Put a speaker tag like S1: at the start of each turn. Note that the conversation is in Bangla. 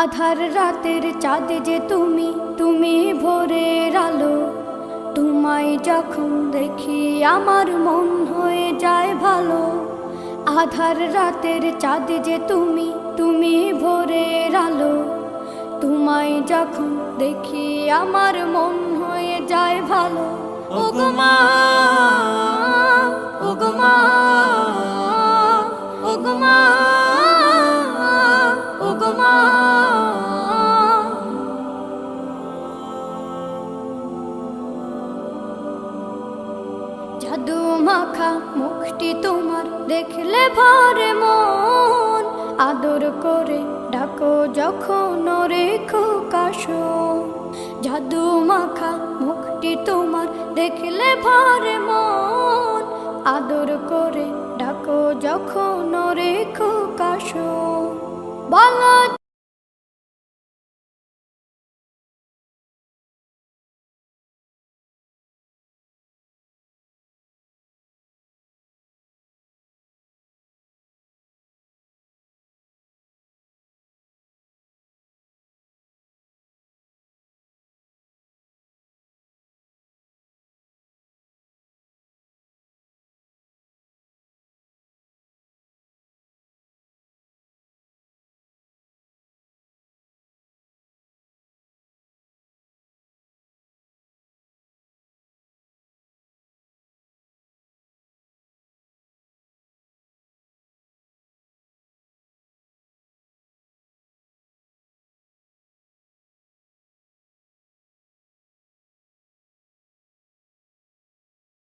S1: আধার রাতের চাঁদ যে তুমি, তুমি ভোরের আলো। তোমায় যখন দেখি আমার মন হয়ে যায় ভালো। আধার রাতের চাঁদ যে তুমি, তুমি ভোরের আলো। তোমায় যখন দেখি আমার মন হয়ে যায় ভালো। ওগো মা, ওগো মা, ওগো মা, ওগো মা। জাদু মাখা মুখটি তোমার দেখলে ভরে মন। আদর করে ডাকো যখন রেখো কাশন। জাদু মাখা মুখটি তোমার দেখলে ভরে মন। আদর করে ডাকো যখন রেখো কাশন। বলো